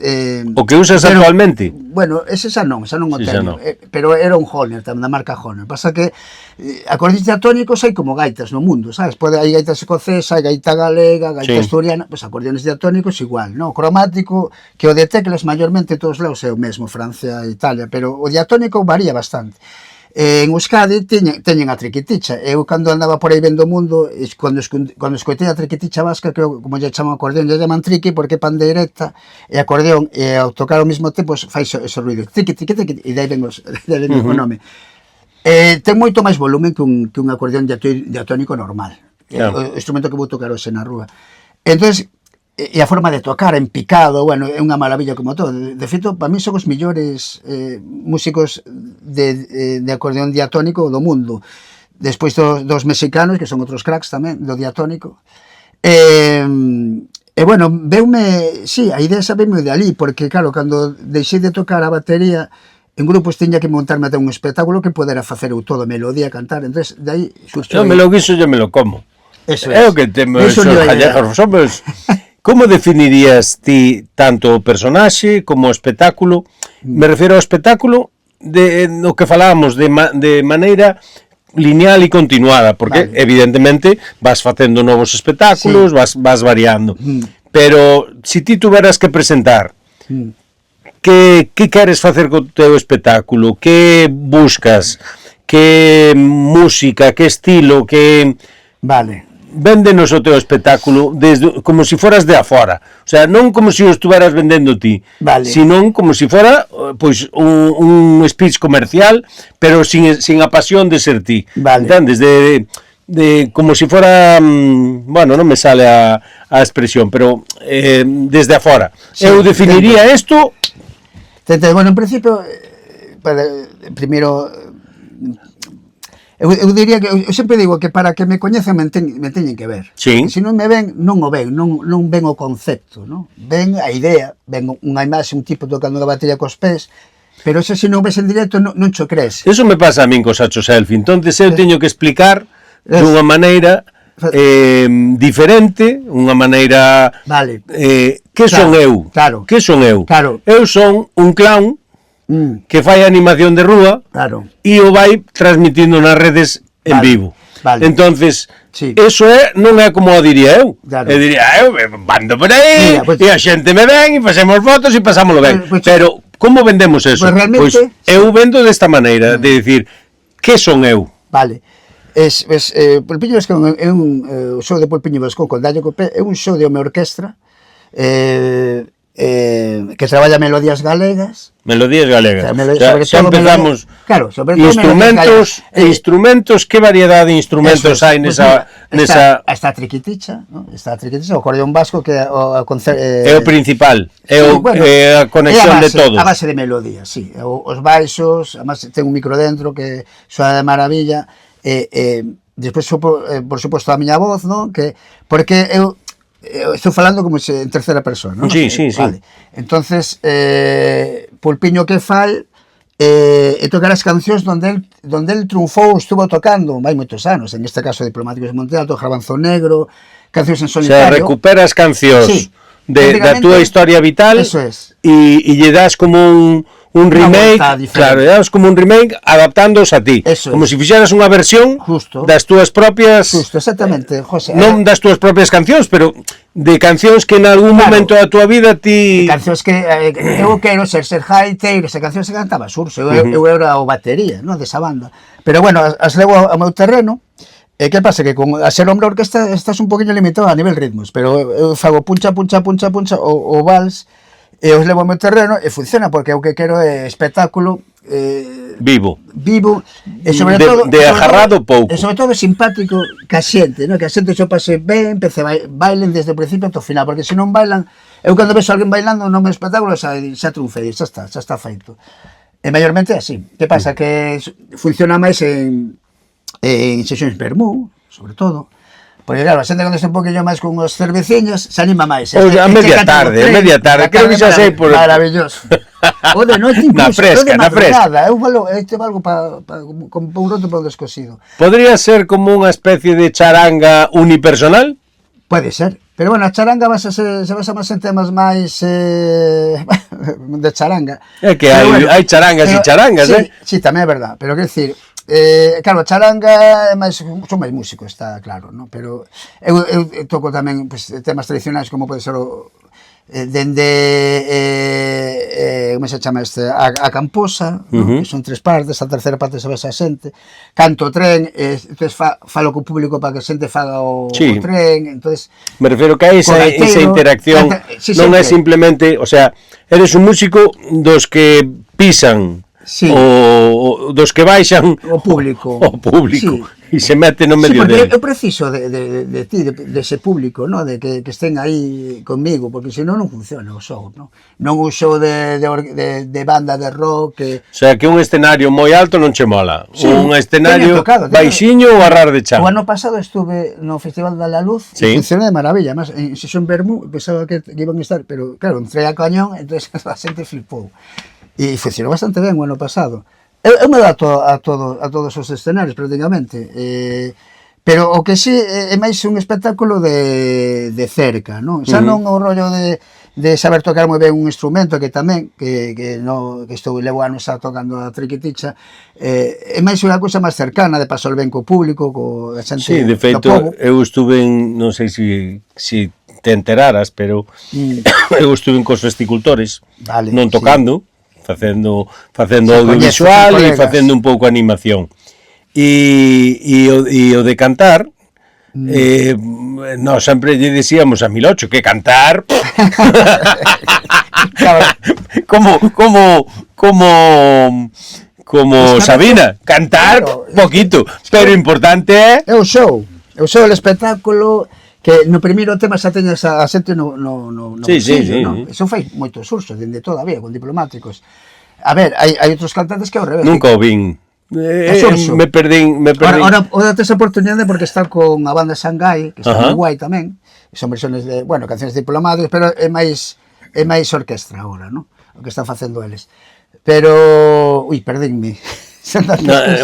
Speaker 1: O que usas actualmente?
Speaker 2: Bueno, ese xa non o teño, pero era un Hohner, tamén da marca Hohner. Pasa que acordeóns diatónicos hai como gaitas no mundo, sabes? Hai gaitas escocesa, hai gaita galega, gaita asturiana, pois acordeóns diatónicos igual, non? O cromático, que o de teclas maiormente todos lados é o mesmo, Francia e Italia, pero o diatónico varía bastante. En Euskadi teñen a triquiticha. Eu cando andaba por aí vendo o mundo, cando escoitei a triquiticha vasca, que como lle chaman acordeón, lle chaman triqui porque é pandeireta e acordeón, e ao tocar ao mesmo tempo fai ese ruido, triqui, e dai ben o nome. Ten moito máis volumen que un acordeón diatónico normal, o instrumento que vou tocar hoxe na rúa. Entón, e a forma de tocar en picado, bueno, é unha maravilla como todo. De feito, para mí son os millores músicos de acordeón diatónico do mundo, despois dos mexicanos, que son outros cracks tamén do diatónico. E bueno, a idea xa veume de ali, porque claro, cando deixei de tocar a batería en grupos tiña que montarme até un espectáculo que podera facer eu todo, melodía, cantar, entonces de aí
Speaker 1: xusto. Eu me lo guiso, eu me lo como.
Speaker 2: Eso
Speaker 1: é o que temos os gallegos, somos. Como definirías ti tanto o personaxe como o espectáculo? Me refiro ao espectáculo no que falábamos de maneira lineal e continuada, porque evidentemente vas facendo novos espectáculos, vas variando. Pero se ti tuveras que presentar que queres facer co teu espectáculo, que buscas, que música, que estilo, que... Véndenos o teu espectáculo como se foras de afora, o sea, non como se o estuveras vendendo ti, senón como se fora pois un speech comercial, pero sin a pasión de ser ti, entendes? como si fuera, bueno, non me sale a expresión, pero desde afora. Sí, eu definiría isto...
Speaker 2: Bueno, en principio, primeiro, eu diría que, eu sempre digo que para que me coñecen me teñen que ver.
Speaker 1: Sí.
Speaker 2: Se non me ven, non o ven, non ven o concepto, non? Ven a idea, ven unha imaxe, un tipo tocando unha batería cos pés, pero se non ves en directo non cho crees.
Speaker 1: Eso me pasa a min cos Sacho Selfie, entonces eu teño que explicar dunha maneira diferente, unha maneira...
Speaker 2: Vale.
Speaker 1: Que son eu?
Speaker 2: Claro.
Speaker 1: Que son eu?
Speaker 2: Claro.
Speaker 1: Eu son un clown que fai animación de rúa e o vai transmitindo nas redes en vivo.
Speaker 2: Vale.
Speaker 1: Entonces, eso non é como o diría eu. Claro. Eu diría, eu ando por aí, e a xente me ven, e facemos fotos e pasámoslo ben. Pero, como vendemos eso? Pois eu vendo desta maneira, de dicir, que son eu?
Speaker 2: Vale. Pulpiño Vascón é un show de Pulpiño Vascón con Dallo Copé, é un show de home orquestra que traballa melodías galegas.
Speaker 1: Melodías galegas. Xa empezamos.
Speaker 2: Claro, sobre
Speaker 1: todo instrumentos, que variedade de instrumentos hai nesa...
Speaker 2: Está a triquiticha, ¿no? Está a triquiticha, o acordeón vasco que é o
Speaker 1: principal, é a conexión de todos.
Speaker 2: A base de melodías, sí. Os baixos, además ten un micro dentro que soa de maravilla. Despois, por suposto, a miña voz, ¿no? Porque eu estou falando como se en terceira persona, ¿no?
Speaker 1: Sí.
Speaker 2: Vale. Entonces, Pulpiño que fai tocar as cancións donde el triunfou, estuvo tocando hai moitos anos, en este caso Diplomáticos de Monte Alto, Garbanzo Negro, cancións en solitario.
Speaker 1: Se recupera as cancións da túa historia vital e lle das como un remake, claro, das como un remake adaptándoos a ti, como se fixeras unha versión das túas propias,
Speaker 2: exactamente, José,
Speaker 1: non das túas propias cancións, pero de cancións que en algún momento da túa vida ti...
Speaker 2: Cancións que eu quero ser Jaiteiro, esa canción se cantaba Surso, eu era o batería, non, desa banda, pero bueno, as levo ao meu terreno. Que pasa? Que con a ser hombre orquesta estás un poquinho limitado a nivel ritmos, pero eu fago puncha o vals, e os levo ao meu terreno e funciona, porque o que quero é espectáculo
Speaker 1: vivo
Speaker 2: e sobre todo
Speaker 1: de agarrado pouco,
Speaker 2: e sobre todo simpático ca xente, ¿no? Que a xente xo pase ben, bailen desde o principio ata o final, porque se non bailan, eu cando vexo alguén bailando no meu espectáculo xa triunfei, xa está feito. E maiormente é así. Que pasa? Que funciona máis en sesións vermú, sobre todo, porque claro, a xente cando está un poquinho máis con os cerveciños se anima máis.
Speaker 1: A media tarde, creo que xa sei por...
Speaker 2: Maravilloso. O de noite incluso,
Speaker 1: na fresca.
Speaker 2: Eu valgo como un roto para un descosido.
Speaker 1: Podría ser como unha especie de charanga unipersonal?
Speaker 2: Pode ser. Pero bueno, a charanga se basa máis en temas máis de charanga.
Speaker 1: É que hai charangas e charangas,
Speaker 2: Sí, tamén é verdad, pero quero dicir, claro, a charanga son máis músicos, está claro, ¿no? Pero eu toco tamén temas tradicionais como pode ser como se chama este, a Camposa, que son 3 partes, a terceira parte se besa a xente, canto o tren, entonces falo co público para que a xente faga o tren, entonces
Speaker 1: me refiro que hai esa interacción, non é simplemente, o sea, eres un músico dos que pisan, dos que baixan
Speaker 2: o público
Speaker 1: e se mete no medio dele.
Speaker 2: Eu preciso de ti, dese público, ¿no? De que estén aí conmigo, porque senón non funciona o show, ¿no? Non un show de banda de rock
Speaker 1: o sea, que un escenario moi alto non che mola, un escenario baixiño ou a rar de chan.
Speaker 2: O ano pasado estuve no Festival da La Luz e funcionou de maravilla, además en sesión vermú pensaba que iban a estar, pero claro, entré a cañón, entonces a xente flipou. E funcionou bastante ben o ano pasado. Eu me adapto a todos os escenarios prácticamente, pero o que sí é máis un espectáculo de cerca, non? Xa non o rollo de saber tocar moi ben un instrumento, que tamén que estou levo anos tocando a triquiticha, é máis unha cousa máis cercana, de pasar ben co público, co a xente.
Speaker 1: Sí, de feito, eu estuve en, non sei se te enteraras, pero eu estuve cos vesticultores, non tocando, facendo audiovisual e facendo un pouco animación. E o de cantar, nós sempre lle dicíamos a Milocho que cantar como como Sabina, cantar poquito, pero importante é
Speaker 2: o show, o espectáculo, que no primeiro tema xa teña a xente no bolsillo, non? Eso fai moito surso, dende todavía, con diplomáticos. A ver, hai outros cantantes que ao revés.
Speaker 1: Nunca o vin. Me perdín.
Speaker 2: Ahora tes a oportunidade porque está con a banda Shanghai, que está moi guai tamén. Son versiones de, cancións diplomáticas, pero é máis orquestra agora, non? O que están facendo eles. Pero, perdínme.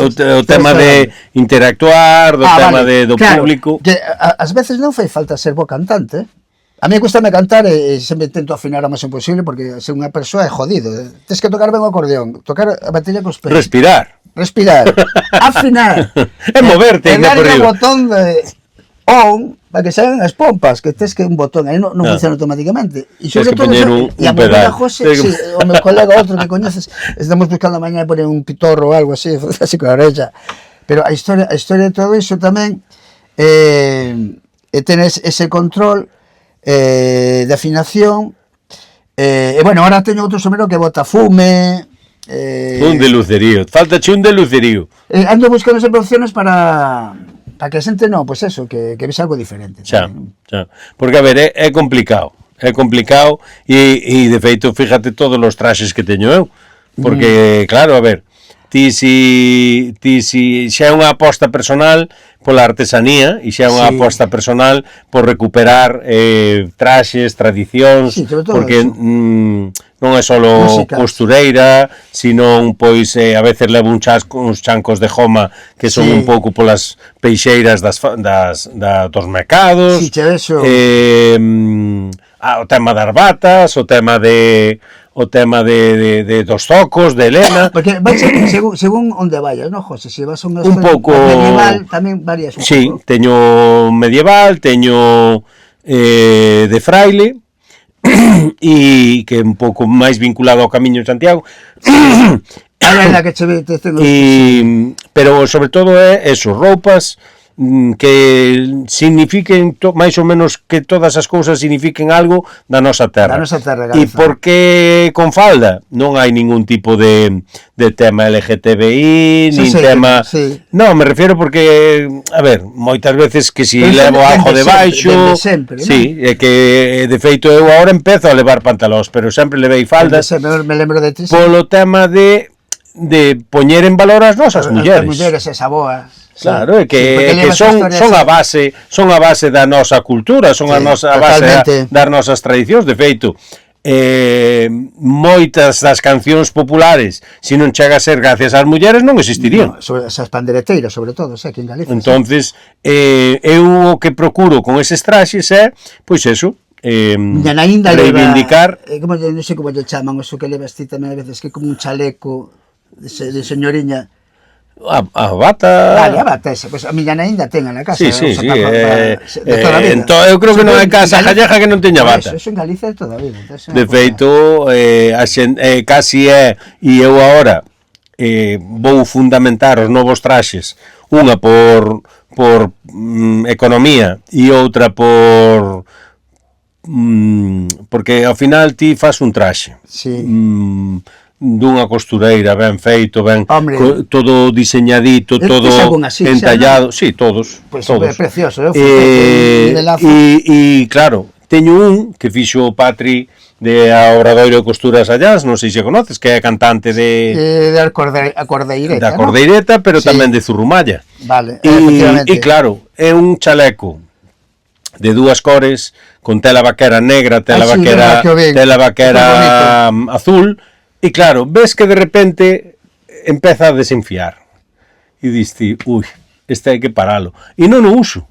Speaker 1: O tema de interactuar, do tema do público.
Speaker 2: Que ás veces non fai falta ser bo cantante. A mí gustame cantar e sempre intento afinar o máximo posible porque ser unha persoa é jodido. Tens que tocar ben o acordeón, tocar a batería cos pés. Respirar, afinar.
Speaker 1: E moverte.
Speaker 2: E darle o botón de on para que salgan as pompas, que tes que un botón, aí non funciona automáticamente. E sobre todo, e a mellor José, o meu colega, outro que coñeces, estamos buscando mañá poner un pitorro ou algo así con a orella. Pero a historia de todo iso tamén tenes ese control de afinación. Ahora teño outro somero que bota fume.
Speaker 1: Un de lucerío, faltache un de lucerío.
Speaker 2: Ando buscando sempre opciones para que a xente que ves algo diferente.
Speaker 1: Xa. Porque, a ver, é complicado. E de feito, fíjate todos os traxes que teño eu. Porque, claro, a ver, ti si xa é unha aposta personal pola artesanía e xa é unha aposta personal por recuperar traxes, tradicións, porque non é só costureira, senón, pois, a veces levo uns chancos de goma que son un pouco polas peixeiras dos mercados, o tema das batas, o tema dos zocos, de lena.
Speaker 2: Porque vai según onde vayas, non, José? Se vas a unha
Speaker 1: un pouco
Speaker 2: medieval, tamén varias un pouco.
Speaker 1: Sí, teño medieval, teño de fraile, e que é un pouco máis vinculado ao Camiño de Santiago. Pero sobre todo é eso, roupas que signifiquen máis ou menos, que todas as cousas signifiquen algo da nosa terra. E porque con falda non hai ningún tipo de tema LGTBI, nin tema... Non, me refiero porque, a ver, moitas veces que si levo algo debaixo... Sí, é que de feito eu agora empezo a levar pantalóns, pero sempre levei faldas polo tema de poñer en valor as nosas mulleres.
Speaker 2: As mulleres, esa boa.
Speaker 1: Claro, é que son a base da nosa cultura, son a base das nosas tradicións. De feito, moitas das cancións populares, se non chega a ser gracias ás mulleres, non existirían.
Speaker 2: Esas pandereteiras, sobre todo, aquí en Galicia.
Speaker 1: Entonces, eu o que procuro con eses traxes é, pois eso, reivindicar...
Speaker 2: Non sei como lle chaman, o que levas ti tamén a veces, que é como un chaleco de señoriña.
Speaker 1: A bata...
Speaker 2: Vale, a bata esa, pues a miña ainda ten na casa.
Speaker 1: Sí. Entón, eu creo que non hai casa gallega que non teña bata.
Speaker 2: Eso en Galicia é toda a vida.
Speaker 1: De feito, casi é, e eu agora vou fundamentar os novos traxes, unha por economía e outra porque ao final ti fas un traxe. Dunha costureira ben feito, todo diseñadito, todo entallado, sí, todos.
Speaker 2: É precioso,
Speaker 1: e claro, teño un que fixo o Patri de Obradoiro de Costuras Allás, non sei se conoces, que é cantante de Acordeireta, pero tamén de Zurrumalla.
Speaker 2: Vale,
Speaker 1: e claro, é un chaleco de dúas cores, con tela vaquera negra, tela vaquera azul. E claro, ves que de repente empeza a desenfiar. E diste, este hai que paralo. E non o uso.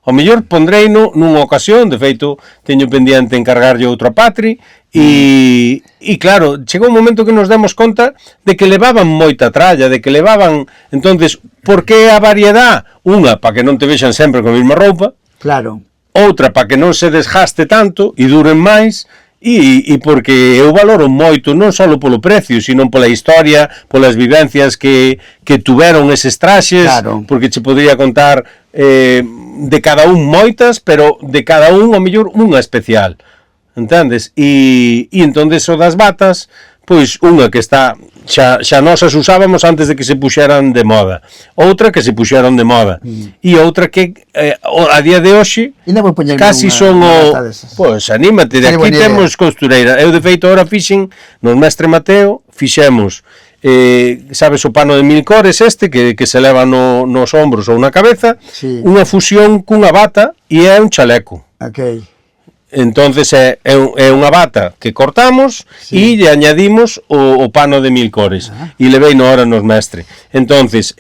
Speaker 1: Ao mellor pondreino nunha ocasión, de feito, teño pendiente encargarlle outro a Patri, e claro, chegou un momento que nos demos conta de que levaban moita tralla, de que levaban... Entonces, por que a variedad? Unha, para que non te vexan sempre con a mesma roupa.
Speaker 2: Claro.
Speaker 1: Outra, para que non se desgaste tanto e duren máis. E porque eu valoro moito non só polo precio, sino pola historia, polas vivencias que tuveron eses traxes, porque che podría contar de cada un moitas, pero de cada un ao mellor unha especial, entendes? E entonces o das batas, pois unha que está xa nós as usábamos antes de que se puxeran de moda. Outra que se puxeron de moda. E outra que a día de hoxe casi son o... Pois, anímate, de aquí temos costureira. Eu, de feito, ahora fixen, nos Mestre Mateo, fixemos, sabes, o pano de 1000 cores que se leva nos ombros ou na cabeza, unha fusión cunha bata e é un chaleco. Entonces é unha bata que cortamos e lle añadimos o pano de 1000 cores e levei no hora nos Mestre. Entonces,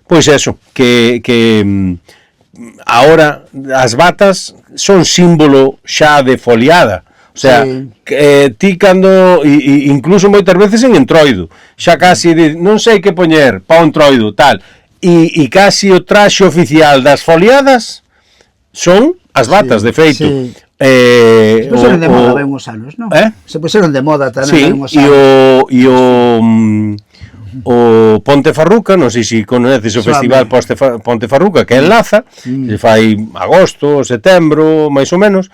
Speaker 1: pois eso, que ahora as batas son símbolo xa de foliada. O sea, ti cando, incluso moitas veces en entroido, xa casi non sei que poñer pa un entroido, tal, e casi o traxe oficial das foliadas son as batas, de feito.
Speaker 2: Se puseron de moda ben uns anos, non? Se puseron de moda tamén uns anos.
Speaker 1: E o Ponte Farruca, non sei se conoces o festival Ponte Farruca, que enlaza, se fai agosto, setembro, máis ou menos.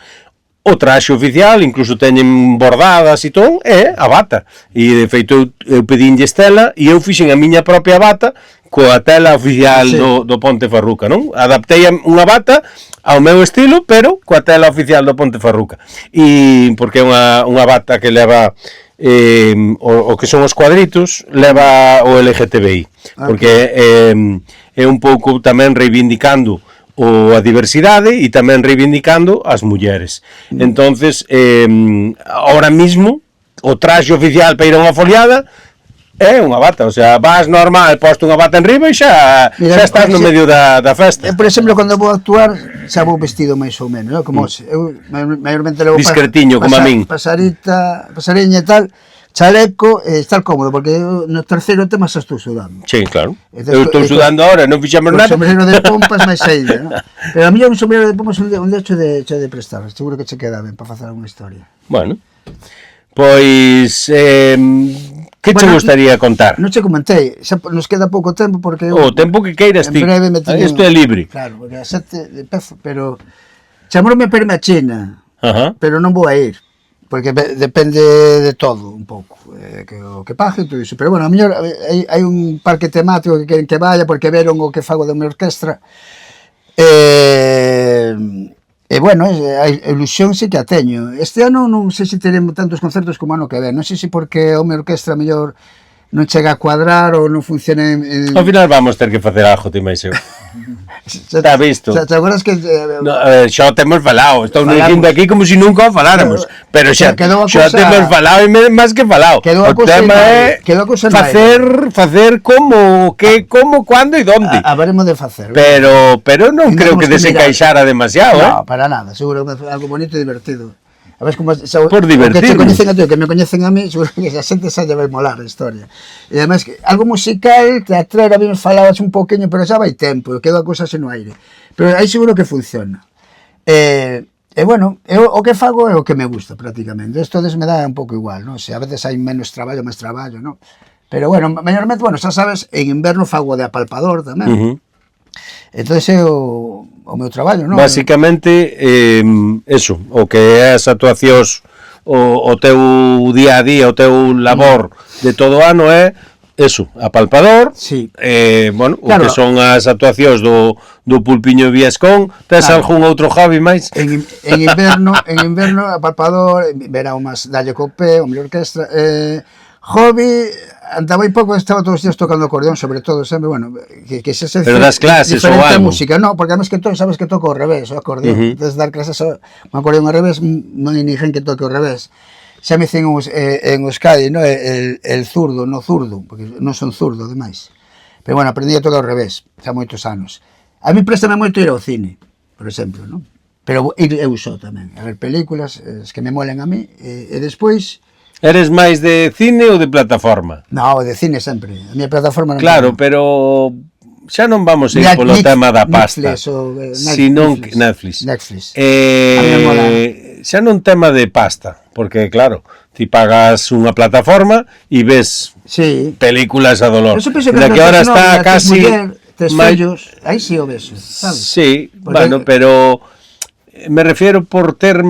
Speaker 1: O traxe oficial, incluso teñen bordadas e todo, é a bata. E, de feito, eu pedinlle estela e eu fixen a miña propia bata coa tela oficial do Ponte Farruca, non? Adaptei unha bata ao meu estilo, pero coa tela oficial do Ponte Farruca. E porque é unha bata que leva o que son os cuadritos, leva o LGTBI. Porque é un pouco tamén reivindicando a diversidade e tamén reivindicando as mulleres. Entonces, ahora mismo, o traxe oficial para ir a unha foliada é unha bata, o sea, vas normal, posto unha bata enriba e xa estás no medio da festa.
Speaker 2: Por exemplo, cando vou actuar, xa vou vestido máis ou menos, como eu maiormente levo
Speaker 1: discretiño, como a min.
Speaker 2: Pasariña e tal, chaleco, estar cómodo, porque no terceiro tema xa estou sudando.
Speaker 1: Sí, claro. Eu estou sudando ahora, non fixamos nada.
Speaker 2: O sombrero de pompas máis saída, non? Pero a mí un sombrero de pompas un día hecho de prestar, seguro que che queda ben para facer alguna historia.
Speaker 1: Bueno, pois, que che gustaría contar?
Speaker 2: Non che comentei, xa nos queda pouco tempo, porque...
Speaker 1: O tempo que queiras ti, isto é libre.
Speaker 2: Claro, porque a 7 de pezo, pero... Chamoume para irme a China, pero non vou a ir. Porque depende de todo un pouco, o que pague e todo iso. Pero bueno, a mellor hai un parque temático que queren que vaya porque veron o que fago da minha orquestra. E bueno, a ilusión sí que a teño. Este ano non sei se teremos tantos concertos como ano que ven. Non sei se porque a minha orquestra mellor non chega a cuadrar ou non funciona
Speaker 1: Ao final vamos ter que facer algo, ti máis eu. Está visto.
Speaker 2: Te acuerdas que...
Speaker 1: xa o temos falado, estou dicindo aquí como se nunca o faláramos, pero xa temos falado e máis que falado. O tema é facer como, cando e donde.
Speaker 2: Haberemos de facer.
Speaker 1: Pero non creo que desencaixara demasiado,
Speaker 2: No, para nada, seguro que é algo bonito e divertido. A ver como
Speaker 1: por divertir.
Speaker 2: Que te coñecen a ti, que me coñecen a mí, seguro que a xente xa lle vai molar a historia. E además que algo musical, teatral, a mí me falabas un poquinho, pero xa vai tempo, queda a cousa xe no aire. Pero aí seguro que funciona. E bueno, o que fago é o que me gusta prácticamente. Isto me dá un pouco igual, non? Se a veces hai menos traballo, máis traballo, non? Pero bueno, mayormente, bueno, xa sabes, en inverno fago de apalpador tamén. Entonces é o meu traballo, non?
Speaker 1: Basicamente, eso, o que é as actuacións, o teu día a día, o teu labor de todo o ano é eso, apalpador, bueno, claro, o que son as actuacións do Pulpiño Viescón. Tes algún outro hobby máis?
Speaker 2: En inverno, apalpador, verán máis dalle copé, o mellor orquestra, hobby, andaba un pouco, estaba todos os días tocando acordeón, sobre todo, sempre, bueno, que se
Speaker 1: pero das clases ou algo?
Speaker 2: Música, no, porque además que sabes que toco ao revés, o acordeón, entonces dar clases ao acordeón ao revés, non hai ninguén que toque ao revés. Xa me dicen en Euskadi, no, el zurdo, no zurdo, porque non son zurdo, demais. Pero bueno, aprendí a tocar ao revés, xa moitos anos. A mí préstame moito ir ao cine, por exemplo, non? Pero eu só tamén, a ver películas, que me molen a mí, e despois...
Speaker 1: Eres máis de cine ou de plataforma?
Speaker 2: No, de cine sempre. A miña plataforma non.
Speaker 1: Claro, pero xa non vamos a ir polo tema da pasta. Netflix. Xa non tema de pasta, porque claro, ti pagas unha plataforma e ves películas a dolor. Da que ahora está casi
Speaker 2: tes fillos, aí si o ves, sabes?
Speaker 1: Sí, bueno, pero Me refiero por ter,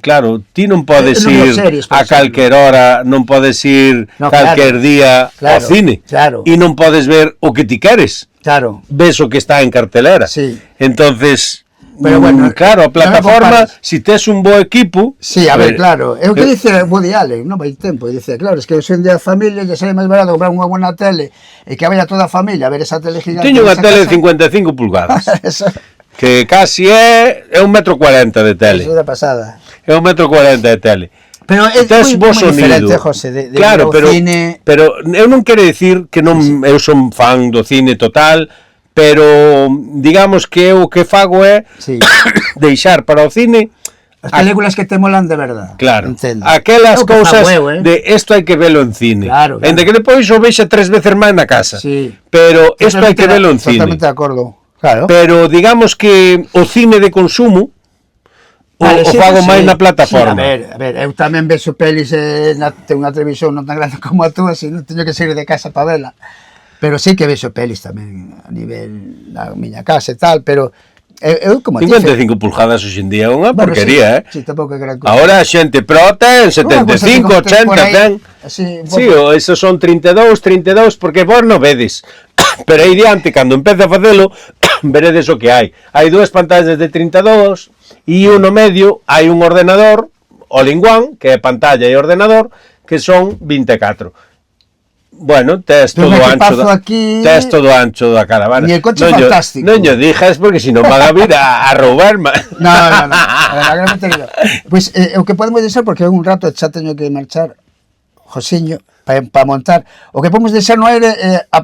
Speaker 1: claro, ti non podes ir a calquer hora, non podes ir calquer día ao cine, e non podes ver o que ti queres.
Speaker 2: Claro.
Speaker 1: Ves o que está en cartelera.
Speaker 2: Sí.
Speaker 1: Entonces,
Speaker 2: pero bueno,
Speaker 1: claro, a plataforma, si tes un bo equipo...
Speaker 2: Sí, a ver, claro. É o que dice Woody Allen, non vai tempo, dice, claro, es que hoxe en día a familia lle sale máis barato comprar unha buena tele e que vaya toda a familia a ver esa tele gigante.
Speaker 1: Teño unha tele de 55 pulgadas. Que casi é 1,40 m de tele.
Speaker 2: Eso é da pasada.
Speaker 1: É 1,40 m de tele.
Speaker 2: Pero é moi diferente, José, de
Speaker 1: claro, pero,
Speaker 2: cine...
Speaker 1: Pero eu non quero dicir que non eu son fan do cine total, pero digamos que o que fago é deixar para o cine
Speaker 2: as películas que te molan de verdad.
Speaker 1: Claro, entendo. Aquelas cousas de esto hai que velo en cine.
Speaker 2: Claro,
Speaker 1: Ende que depois o vexa 3 veces máis na casa.
Speaker 2: Sí.
Speaker 1: Pero isto hai que velo en cine.
Speaker 2: Totalmente de acordo. Claro.
Speaker 1: Pero digamos que o cine de consumo o fago máis na plataforma.
Speaker 2: A ver, eu tamén vexo pelis tengo unha televisión non tan grande como a túa, así non teño que sair de casa para vela. Pero sí que vexo pelis tamén a nivel da miña casa e tal, pero eu como
Speaker 1: 55 pulgadas hoxe en día é unha porquería,
Speaker 2: sí, tampouco é gran cosa.
Speaker 1: Ahora a xente ten 75, 80, ten. Sí, esos son 32, porque vos non vedes. Pero aí diante, cando empeza a facelo, veredes o que hai. Hai dúas pantallas de 32 e no medio hai un ordenador, all-in-one, que é pantalla e ordenador, que son 24. Bueno, tes todo ancho da caravana.
Speaker 2: E el coche fantástico.
Speaker 1: Non yo dijas porque si non van a vir a roubarme.
Speaker 2: No. Pois o que podemos deixar, porque un rato xa teño que marchar, Josiño, para montar. O que podemos deixar no aire o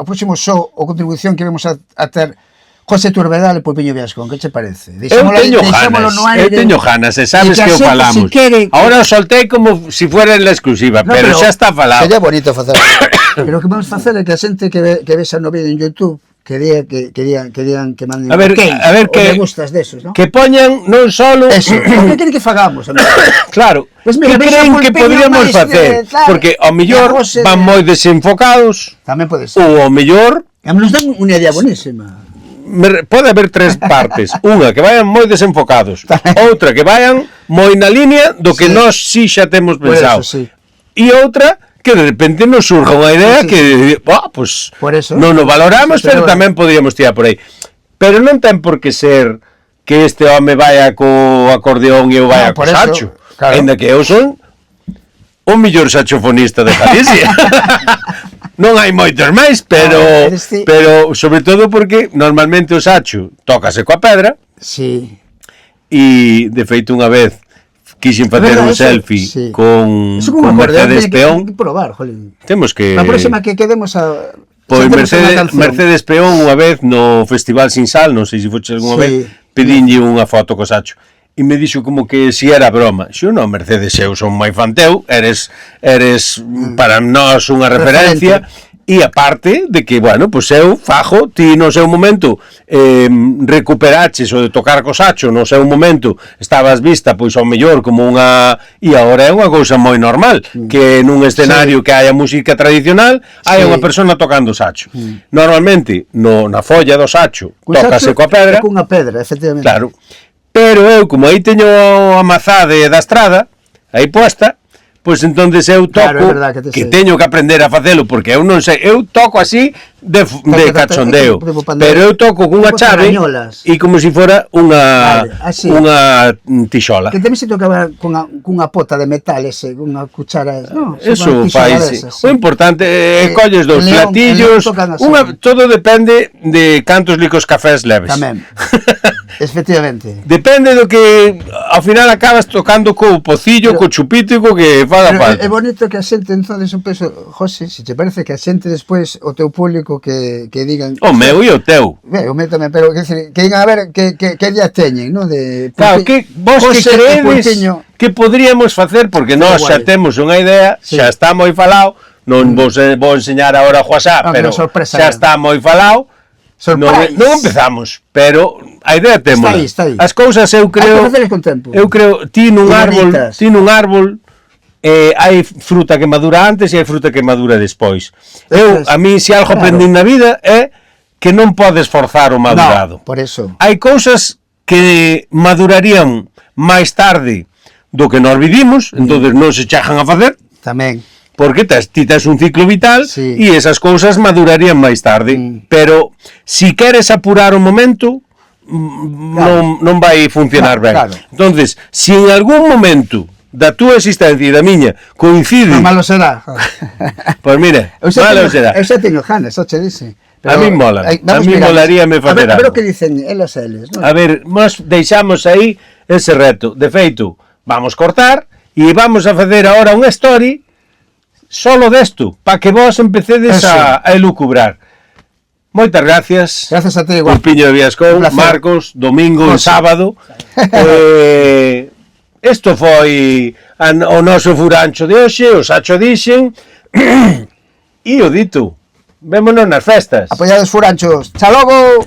Speaker 2: próximo show ou contribución que vamos a ter José Turbedal e Pulpiño Viascón, que che parece?
Speaker 1: Eu teño ganas, e sabes que o falamos. Ahora o soltei como si fuera en la exclusiva, pero xa está falado.
Speaker 2: Sería bonito facer. Pero o que vamos facer é que a xente que vexa no vídeo en YouTube que digan que manden que me gustas desos, ¿no?
Speaker 1: Que poñan non solo
Speaker 2: eso, o que queren que fagamos,
Speaker 1: claro, pues mira, que creen que podríamos facer, porque ao mellor van moi desenfocados.
Speaker 2: Tamén pode ser.
Speaker 1: Ou ao mellor
Speaker 2: nos dan unha idea bonísima.
Speaker 1: Pode haber tres partes. Unha, que vayan moi desenfocados. Outra, que vayan moi na línea do que nós xa temos pensado. E outra, que de repente nos surja unha idea que, pues, non nos valoramos, pero tamén podríamos tirar por aí. Pero non ten por que ser que este home vaya co acordeón e eu vaya co saxo. Ainda que eu son o mellor saxofonista de Galicia. Non hai moitos máis, pero sobre todo porque normalmente o saxo tócase coa pedra.
Speaker 2: Sí.
Speaker 1: E de feito unha vez quixen facer un selfie con Mercedes Peón.
Speaker 2: Hai que probar, jolín.
Speaker 1: Temos que...
Speaker 2: A próxima que quedemos a...
Speaker 1: Pois Mercedes Peón unha vez no Festival Sin Sal, non sei se foche algunha vez, pedinlle unha foto co saxo. E me dixo como que si era broma. Xo non, Mercedes, eu son moi fan teu, eres para nós unha referencia, e aparte de que, bueno, pois eu fajo, ti no seu momento recuperaches o de tocar co saxo, no seu momento estabas vista pois ao mellor como unha... E agora é unha cousa moi normal, que nun escenario que haya música tradicional, hai unha persona tocando saxo. Normalmente, na folla do saxo, tócase coa pedra.
Speaker 2: Cunha pedra, efectivamente.
Speaker 1: Claro. Pero eu, como aí teño a mazade da estrada, aí posta, pois entonces eu toco, que teño que aprender a facelo, porque eu non sei, eu toco así de cachondeo, pero eu toco cunha chave e como se fora unha tixola.
Speaker 2: Que tamén se tocaba cunha pota de metal, cunha cuchara,
Speaker 1: eso fai, o importante é colles dos platillos, todo depende de cantos licos cafés leves.
Speaker 2: Tamén. Efectivamente.
Speaker 1: Depende do que ao final acabas tocando co pocillo, co chupito e co que faga falta.
Speaker 2: É bonito que a xente, entonces, un peso, José, se te parece que a xente despois, o teu público que digan...
Speaker 1: O meu e o teu.
Speaker 2: O meu tamén, pero que digan a ver que día teñen, non?
Speaker 1: Claro, que vos que creedes que podríamos facer, porque nós xa temos unha idea, xa está moi falado, non vos vou enseñar agora o WhatsApp, pero xa está moi falado. Non empezamos, pero a idea temos.
Speaker 2: Está aí.
Speaker 1: As cousas eu creo, ti nun árbol hai fruta que madura antes e hai fruta que madura despois. A mí se algo aprendín na vida é que non podes forzar o madurado.
Speaker 2: Por eso.
Speaker 1: Hai cousas que madurarían máis tarde do que nós vivimos, entonces non se chegan a facer.
Speaker 2: Tamén.
Speaker 1: Porque ti tes un ciclo vital e esas cousas madurarían máis tarde. Pero si queres apurar o momento, non vai funcionar ben. Entonces, se en algún momento da túa existencia e da miña coincide...
Speaker 2: malo será.
Speaker 1: Pois mira, malo será.
Speaker 2: Eu xa teño ganas, xa che dixe.
Speaker 1: A mí mola. A mí molaríame facer algo.
Speaker 2: A ver o que dicen elas e eles.
Speaker 1: A ver, nós deixamos aí ese reto. De feito, vamos cortar e vamos a facer agora unha story solo desto, para que vos empecedes a elucubrar. Moitas gracias.
Speaker 2: Gracias a ti, igual.
Speaker 1: Piño de Viascón, Marcos, domingo e sábado. Isto foi o noso furancho de hoxe, os Sacho dixen. E o dito, vémonos nas festas.
Speaker 2: Apoiados furanchos. Xa logo!